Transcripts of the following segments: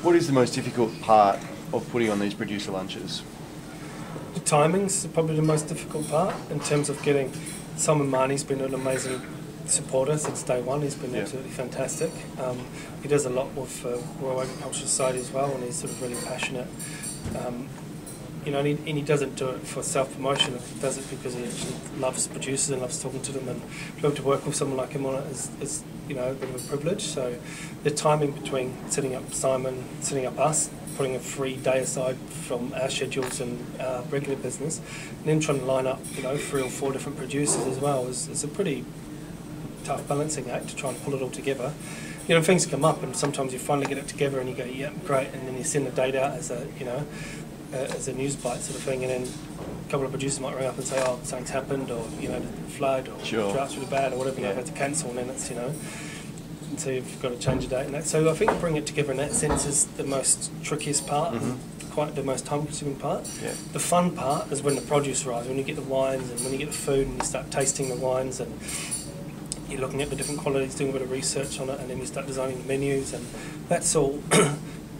What is the most difficult part of putting on these producer lunches? The timing's probably the most difficult part in terms of getting. Simon Marnie's been an amazing supporter since day one. He's been absolutely fantastic. He does a lot with Royal Agricultural Society as well, and he's sort of really passionate. You know, and he doesn't do it for self-promotion. He does it because he loves producers and loves talking to them, and to be able to work with someone like him on it is you know, a bit of a privilege. So the timing between setting up Simon, setting up us, putting a free day aside from our schedules and our regular business, and then trying to line up, you know, 3 or 4 different producers as well is a pretty tough balancing act to try and pull it all together. You know, things come up, and sometimes you finally get it together, and you go, yeah, great, and then you send the date out as a, you know, as a news bite sort of thing, and then a couple of producers might ring up and say, oh, something's happened, or, you know, the flood, or drought's really bad, or whatever, and they've had to cancel, and then it's, you know, and so you've got to change a date and that. So I think bringing it together in that sense is the most trickiest part, and quite the most time-consuming part. The fun part is when the produce arrives, when you get the wines, and when you get the food, and you start tasting the wines, and you're looking at the different qualities, doing a bit of research on it, and then you start designing the menus, and that's all.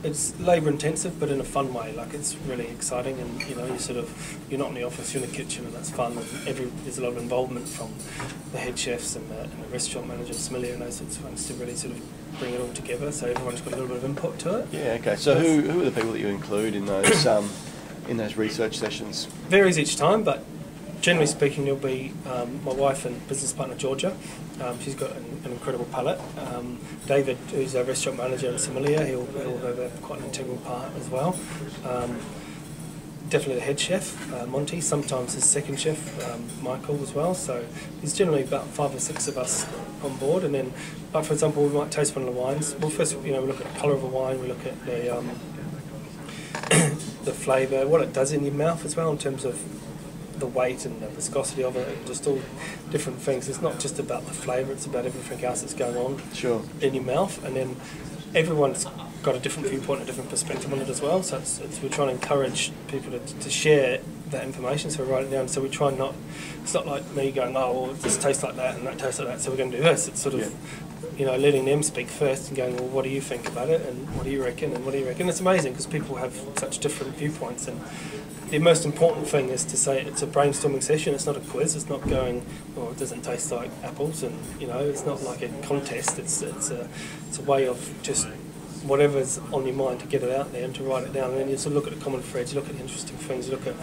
It's labour intensive, but in a fun way. Like, it's really exciting, and you know, you're not in the office, you're in the kitchen, and that's fun. And there's a lot of involvement from the head chefs and the restaurant manager, sommelier, and those sorts of things to really sort of bring it all together. So everyone's got a little bit of input to it. Yeah. Okay. So who are the people that you include in those research sessions? Varies each time, but generally speaking, there'll be my wife and business partner Georgia. She's got an incredible palate. David, who's our restaurant manager and sommelier, he'll have quite an integral part as well. Definitely the head chef, Monty. Sometimes his second chef, Michael, as well. So there's generally about 5 or 6 of us on board. And then, like for example, we might taste one of the wines. Well, first, you know, we look at the colour of a wine. We look at the the flavour, what it does in your mouth as well, in terms of the weight and the viscosity of it, and just all different things. It's not just about the flavour, it's about everything else that's going on in your mouth. And then everyone's got a different viewpoint, a different perspective on it as well. So we're trying to encourage people to share that information, so we write it down. So we try it's not like me going, oh, well, this tastes like that and that tastes like that, so we're going to do this. It's sort of, you know, letting them speak first and going, well, what do you think about it, and what do you reckon, and what do you reckon? It's amazing because people have such different viewpoints, and the most important thing is to say it's a brainstorming session. It's not a quiz. It's not going, oh, it doesn't taste like apples, and you know, it's not like a contest. It's a way of just whatever's on your mind to get it out there and to write it down. And then you sort of look at the common threads, you look at the interesting things, you look at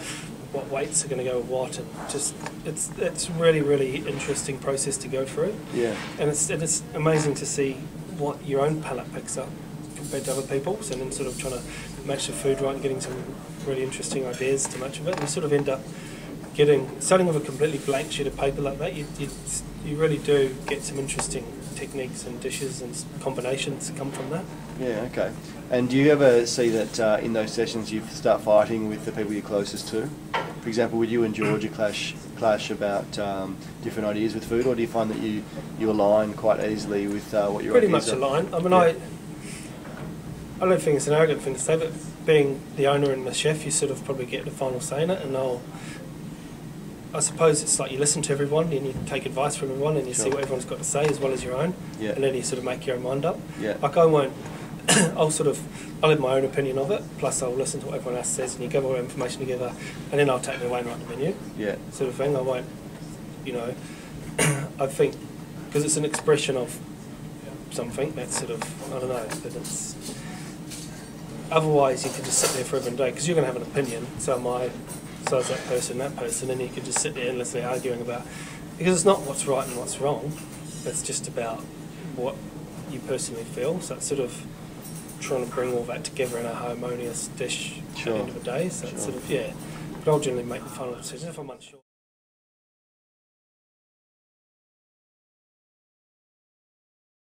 what weights are going to go with what, and just it's really, really interesting process to go through. Yeah. And it's amazing to see what your own palate picks up compared to other people's, and then sort of trying to match the food right and getting some really interesting ideas to match of it. And you sort of end up starting with a completely blank sheet of paper like that, you really do get some interesting techniques and dishes and combinations come from that. Yeah, okay. And do you ever see that in those sessions you start fighting with the people you're closest to? For example, would you and Georgia clash about different ideas with food, or do you find that you align quite easily with what your pretty ideas much are? align. I mean, I don't think it's an arrogant thing to say, but being the owner and the chef, you sort of probably get the final say in it, and I suppose it's like you listen to everyone and you take advice from everyone, and you see what everyone's got to say as well as your own, and then you sort of make your own mind up. Like I won't, I'll have my own opinion of it, plus I'll listen to what everyone else says, and you gather all the information together, and then I'll take my way and write the menu, sort of thing. I won't, you know, I think, because it's an expression of something, that's sort of, I don't know, but it's, otherwise you could just sit there forever and day, because you're going to have an opinion, so is that person, and you could just sit there endlessly arguing about, because it's not what's right and what's wrong, it's just about what you personally feel. So it's sort of trying to bring all that together in a harmonious dish at the end of the day. So it's sort of, but I'll generally make the final decision if I'm unsure.